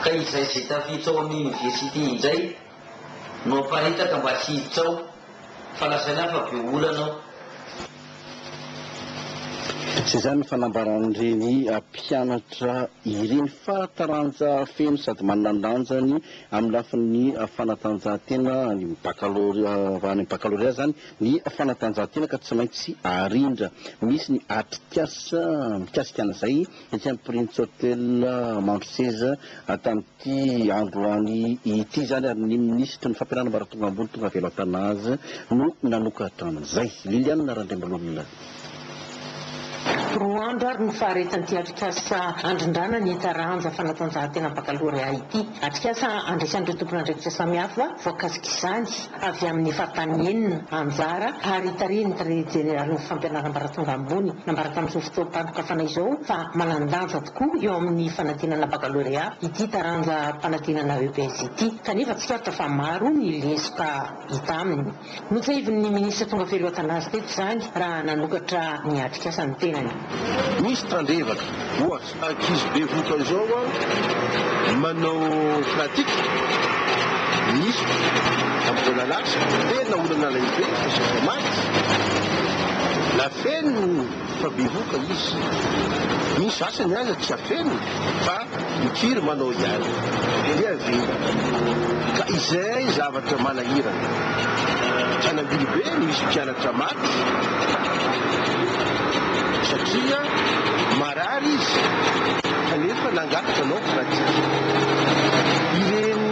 ka izay zay tafiditra ao amin'ny université indray no aparitaka mba tsy hiditra ao fa lazaina fa be olana ao. Izay zany fanambaran'ireny mpianatra ireny fataranja feno sady manandanjany amin'ny lafin'ny fanatanjahantena ny baccalauréat zany ny fanatanjahantena ka tsy maintsy arindra. Misy ny atrikasa mikasikana zay ety amin'ny Prince Hotel Mandroseza tamin'ity androany ity zany ary ny ministre ny fampianarana ambaratonga ambony tonga velo Atanazy no nanokatra an'izay. Liliane Randriamalonina. Roa andro ary no faharetan'ity atrikasa andrindrana ny taranja fanatanjahantena baccalauréat ity. Atrikasa andraisan'ireo tompon'andraikitra samihafa voankaziky izany avy amin'ny fahatany enina anjara ary tariny général ny fampianarana ambaratonga ambony nambaraka amin'izao fotoam-panokafana izao fa manan-danja tokoa eo amin'ny fanadinana baccalauréat ity taranja fanadinana EPS ity. Kanefa tsy fa maro ny lesoka hita aminy. Notsahivon'ny ministra tonga velo Atanazy teto izany raha nanokatra ny atrikasa ny tenany. Misy tandrevaka ohatra ankizy be voka izao manao pratika misy amin'ny voalalasa tena olana lehibe fa maty la feno fa be voka izy. Misy asany aza tsy afeno fa mikiry manao ihany dia avy ka izay zavatra manahirana tsanambily be misy mpianatra maty satria marary izy kanefa nangataka anao pratika. Ireny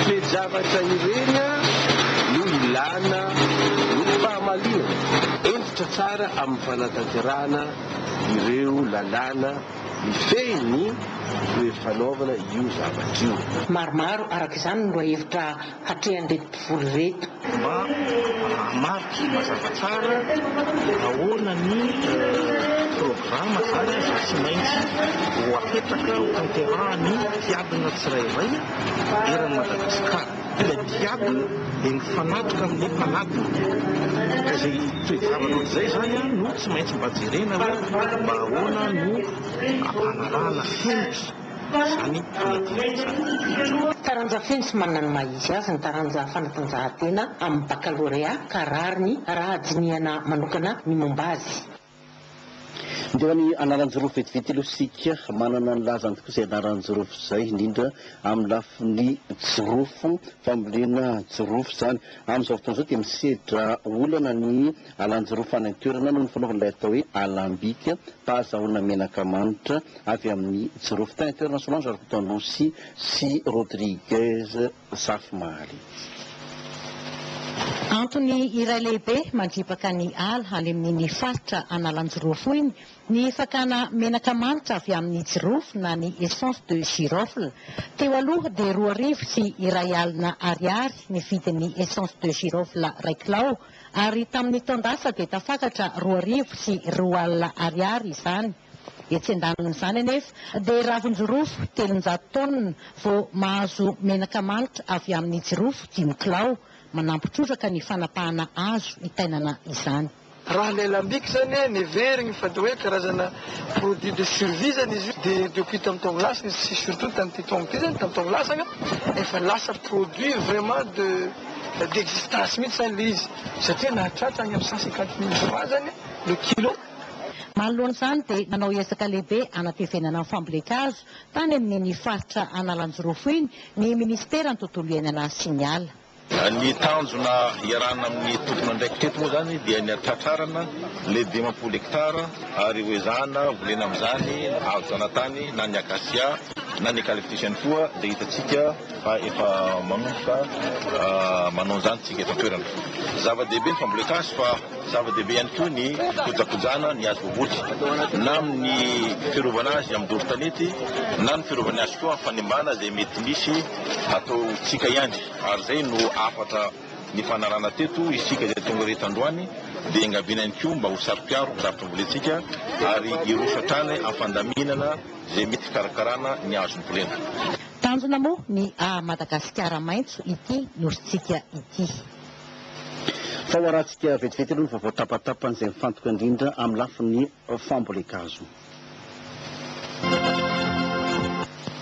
toe-javatra ireny no ilana no fahamalina endritra tsara amin'ny fanatanterahana ireo lalàna mifehiny hoe fanaovana io zavatra io. Maromaro araka izany no hevitra hatrehan'ireto mpivolo reto. Mba mariky mazava tsara ahoana ny programa zany fa tsy maintsy ho apetraka ho tanterahany mpiadina tsirairay eran'ny Madagasikara. Ilay mpiadina dia mifanatoka amin'ny mpanadina. Ka izay toe-javatra izay zany no tsy maintsy mba jerena hoe mba ahoana no ampanarahana fenitra zany fanatanjahantena. Taranja feno tsy manana ny maha-izy azy ny taranja fanatanjahantena amin'ny baccalauréat ka rariny raha dinihana manokana ny momba azy. Dia ny anaranjorofo vetivety aloha sika manana ny lazany tokoa izay anaranjorofo izay indrindra amin'ny lafin'ny jirofo fambolena jirofo izany. Amin'izao fotoana izao dia misedra olana ny alanjorofo any an-toerana noho ny fanaovan'ilay atao hoe alambika mpahazahoana menaka manitra avy amin'ny jirofo tany an-toerana Solange Arkotoanosy sy Rodriguez Safimaly. Antony iray lehibe mandripaka ny ala any amin'ny faritra analanjirofo iny ny fakana menaka manitra avy amin'ny jirofo na ny essence de girofle. Teo aloha dia 2 arivo sy 2 alina ariary ny vidin'ny essence de girofle 1 kilao ary tamin'ny taon-dasa dia tafakatra 2 arivo sy 2 alina ariary izany. Etsy an-danon'izany anefa dia ravin-jirofo 300 tonnes vao mahazo menaka manitra avy amin'ny jirofo 5 kilao. Manampitrotraka ny fanapahana azo hitainana izany. Raha ilay lambika zany neverigny fa dia hoe karazana produit de survie zany izy dia depuis tamin'ny taongo lasana izy sy surtout tamin'ity taongo ity zany tamin'ny taongo lasana efa lasa produit vraiment d'existence mihitsy zany ilay izy satria nahatratra any amin'ny 150 000 francs zany le kilo. Manoloan'izany dia nanao ezaka lehibe anatevenana amin'ny fambolekazo tany amin'ny faritra analanjirofo iny ny ministera ny tontolo iainana sy ny ala. Ny tanjona iarana amin'ny tompona ndraiky teto moa zany dia ny atratrarana le 20 hektara ary hoezahana volena amin'izany azo anatany na ny akasia na ny eucalyptus koa dia hitantsika fa efa manomboka manao an'izany tsika eto an-toerana. Zava-dehibe ny fambolekazo fa zava-dehibe ihany koa ny kojakojana ny azo bobotry na amin'ny fiarovana azy amin'ny doro-tanety na ny fiarovana azy koa amin'ny fanembana izay mety misy atao tsika ihany ary zay no afatra ny fanarana teto isika izay tonga reto androany dia engabina ihany koa mba ho sarom-piaro zavatra mboletsika ary irosatrany amin'ny fandaminana izay mety karakarana ny azony bolena. Tanjona moa ny Madagasikara maitso ity nositsika ity. Fa ho arahantsika vetivety aloha ny vaovao tapatapany izay mifantoka indrindra amin'ny lafin'ny fambolekazo.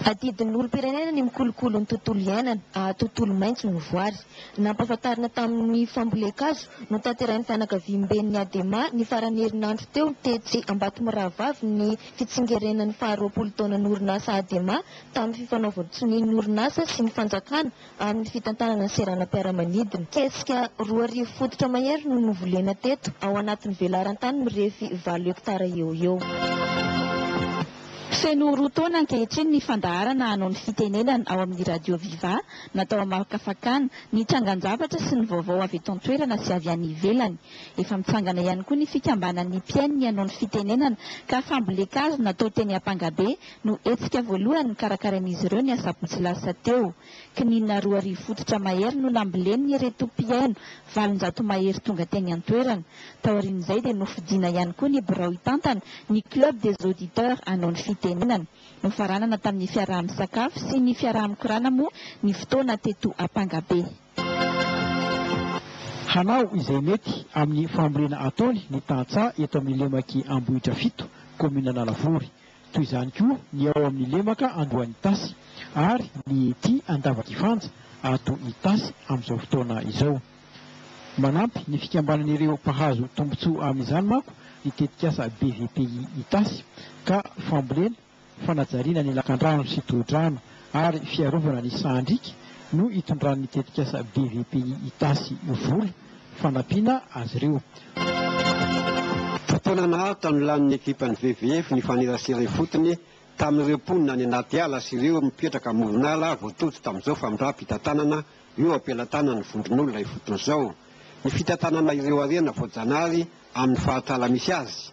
Adidin'olom-pirenena ny mikolokolo ny tontolo iainana, tontolo maitso no voary. Nampahafantarina tamin'ny fambolekazo no tanterain'ny fianakaviam-ben'ny Adema ny farany herinandro teo tetsy Ambatomirahavavy ny fitsingerenan'ny faha-20 taonan'ny orinasa Adema tamin'ny fifanaovan-tsonian'ny orinasa sy ny fanjakana amin'ny fitantanana ny seranam-piaramanidina. Kesika 2 fototra mahery no novolena teto ao anatin'ny velaran-tany mirefy 7 hektara eo. Feno roa taona ankehitriny ny fandaharana hanao ny fitenenana ao amin'ny radio Viva natao hamakafakana ny trangan-javatra sy ny vaovao avy eto an-toerana sy avy any ivelany. Efa mitsangana ihany koa ny fikambanan'ny mpiainy hanao ny fitenenana ka fambolekazo natao teny Ampangabe no hetsika voalohany karakarain'izy ireo ny asabotsy lasa teo. Kininina 2 fototra mahery no namboleny ireto mpiaino 700 mahery tonga teny an-toerana. Taorian'izay dia nofidiana ihany koa ny birao itantana ny club des auditeurs hanao ny fitenenana. Nofaranana tamin'ny fiaraha-misakafo sy ny fiaraha-mikorana moa ny fotoana teto Ampangabe. Hanao izay mety amin'ny fambolena ataony ny tantsaha eto amin'ny lemaka Ambohitra 7 komina Nalavory. Toy izany koa ny ao amin'ny lemaka Andohany Tasy ary ny ety Andavakifanja ato Itasy amin'izao fotoana izao. Manampy ny fikambanan'ireo mpahazo tombotsoa amin'izany manko ny tetikasa BVPI Itasy ka fambolena, fanajariana ny lakan-drano sy tohi-drano ary fiarovana ny sandrika no itondran'ny tetikasa BVPI Itasy voly fanampiana azy ireo. Fotoana naharitra no lanin'ny ekipan'ny VVF ny fanerasera fotony tamin'ireo mponina ny anaty ala sy ireo mipetraka amoronala voatojo tamin'izao famindram-pitantanana eo ampelantanana ny vondron'olona ifoton'izao. Ny fitantanana ireo arena voajanahary amin'ny fahatala misy azy.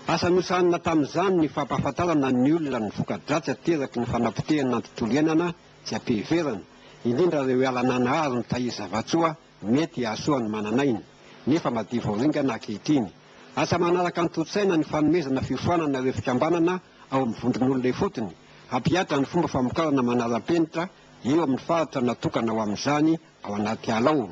Asa nosanina tamin'izany ny fampahafantarana ny olona ny voka-dratsy ateraky ny fanapotehana ny tontolo iainana sy ampiheverana, indrindra ireo alananahary ny tahiry zavatsoa mety ahasoany mananaina nefa madio vaoringana ankehitriny. Asa manaraka ny totsaina ny fanomezana fiofanana ireo fikambanana ao amin'ny vondron'olona ifotony, hampiatra ny fomba famokarana manara-penitra eo amin'ny faritra natokana ao amin'izany ao anaty ala ao.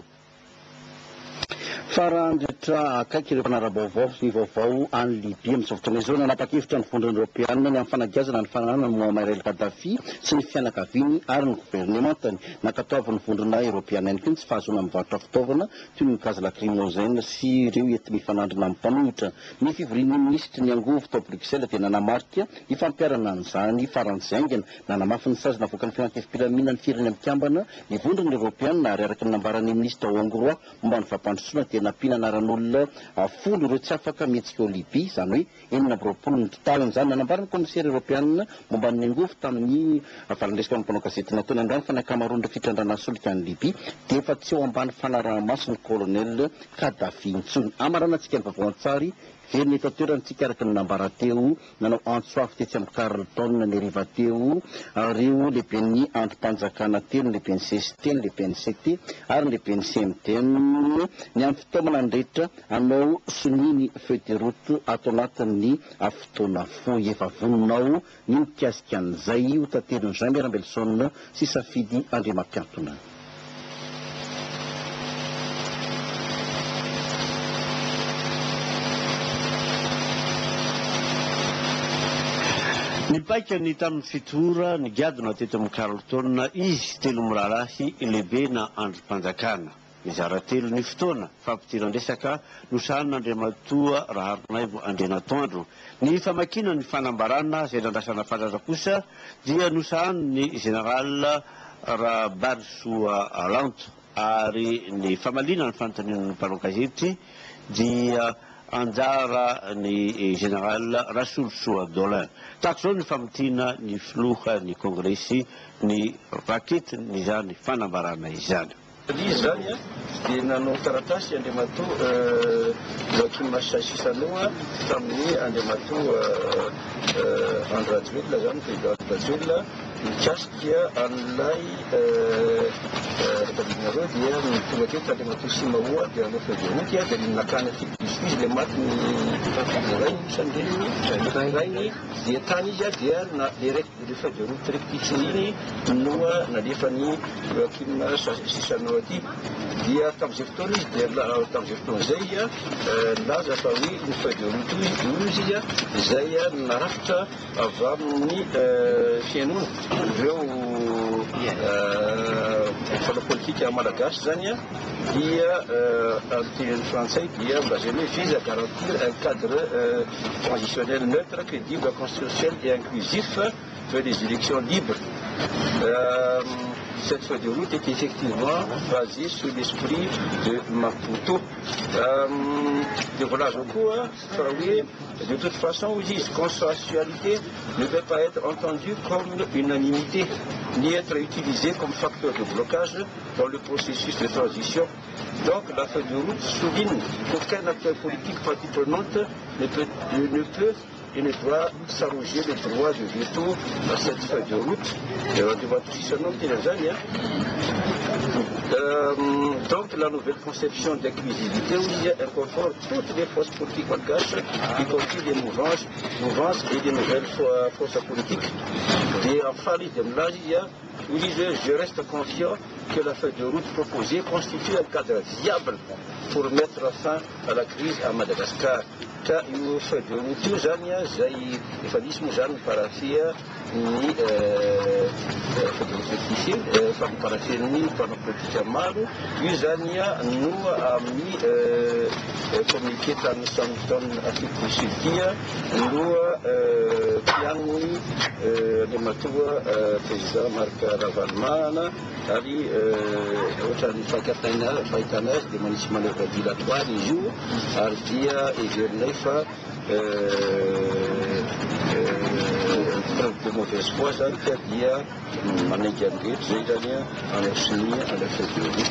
Farandritra akaiky ireo mpanara-baovao sy ny vaovao any Libia amin'izao fotoana izao nanapa-kevitra ny vondrony Europeanina ny amin'ny fanagazana ny fananana Muammar el Gaddafi sy ny fianakaviany ary ny governementany nakatoavy ny vondrona Europeana ihany koa tsy fahazoana mivarotra fitaovana toy ny gaz lacrymogène sy ireo ety mifanandrina amin'ny mpanohitra. Ny fivorian'ny ministry ny angovo tao Bruxelles dia nanamarika ifampiarana an'izany farantsy aingana nanamafy ny sazy navoaka ny fiankevim-pilaminana ny firany amikambana ny vondrony Europeanina ary araky ny nambaran'ny ministra hongrois momba ny fampandrosoana dia nampiana anaran'olona 10 ireo tsy afaka mihetsika ao Libia, izany hoe 9 ny totaliny izany nanambarany commissaire européenne momba ny angovo tamin'ny falandresika amin'ny mpanao gazety nataony androany fa ny ankamaroan'ireo fitrandrana solika any Libia dia efa tsy eo ambany fanaraha-maso ny colonel Kadhafi intsony. Amaranantsika ny vaovao-antsary veriny eto toerantsika araka ny nambara teo nanao antsoafy tetsy amin'ny Carleton ny riva teo reo lehiben'ny androm-panjakana telo lehiben'ny CST ny lehiben'ny CT ary ny lehiben'ny CMT ny amin'ny fitaomana nrehetra anao soniny feuille de route ato anatin'ny fotoana fohy efa voninao ny mikasika an'izay ho tanteriny Jean Merambelson sy Safidy Andriamampiantona. Ny paikany tamin'ny fitora ny gadona teto amin'ny Carleton izy telo miraharahy lehibe na androm-panjakana. Mizara telo ny fotoana fampitiran-dresaka nosanina Andriamatoa Raharonaivo Andrianatoandro. Ny famakina ny fanambarana izay nandrasana fandratra kosa dia nosaniny ny général Rabarsoa Alanto ary ny famalina ny fanontaniana ny mpanao gazety dia anjara ny général Rasoulsoa Dolin. Tahaka izao ny famitiana ny filoha ny kongresy ny rakety ny zany fanambarana izany. Izy zany dia nanao taratasy Andriamatoa Joachim Massasisanoa tamin'ny Andriamatoa André Rajoelina zany président Rajoelina mikasika an'ilay retablinareo dia tonga teto Andriamatoa Simaoa dia nanao fedoroty dia nakana izy le maty ny rainy dia tany izy dia le fedoroty repitse iny noa nalefa ny Joachim Massasisanoa dia tamin'izay fotoana izy dia tamin'izay fotoana izay laza fa hoe ny feuille de route izy izay narafitra avy amin'ny fiainoana ireo fana politika malagasy zany a dia amin'ny frantsay dia basé hoe vise à garantir un cadre transitionnel neutre, crédible, constitutionnel et inclusif vers des élections libres. Cette feuille de route est effectivement basée sur l'esprit de Maputo. Voilà, de toute façon, consensualité ne peut pas être entendue comme unanimité, ni être utilisée comme facteur de blocage dans le processus de transition. Donc la feuille de route souligne qu'aucun acteur politique partie prenante ne peut et ne doit s'arroger le droit de veto à cette feuille de route devant positionnement de Tanzanie. Donc la nouvelle conception d'inclusivité incorpore toutes les forces politiques malgaches, y compris les mouvances et les nouvelles forces politiques. Et enfin, je reste confiant que la feuille de route proposée constitue un cadre viable pour mettre fin à la crise à Madagascar. Car une feuille de route, ni ni politika maro io zany no amin'ny communiqué tany Samton Afrique du Sud dia no pianony le matoa président Marc Ravalomanana ary ohatrany fahitana azy dia manisy manœuvre dilatoire izy io ary dia heverinay fa preuve de mauvaise foi zany ka dia manaiky an'rehetra zay zany anasiny anafediory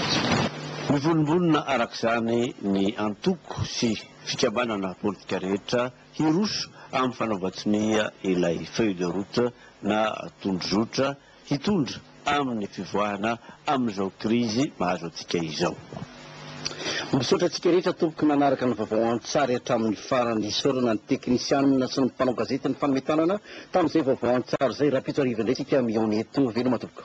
mivolombolona arak'izany ny antoko sy fikambanana politika rehetra hiroso amin'ny fanaovatsiny ilay feuille de route na tondrozotra hitondra amin'ny fivoahana amin'izao krizy mahazo atsika izao. Misaotra antsika rehetra tomboky manaraka ny vaovao an-tsary hatramin'ny farany isaorana ny teknisianina sy ny mpanao gazety ny fanometanana tamin'izay vaovao an-tsary zay rapitso ariva indray tsika miaoneto velo matoboka.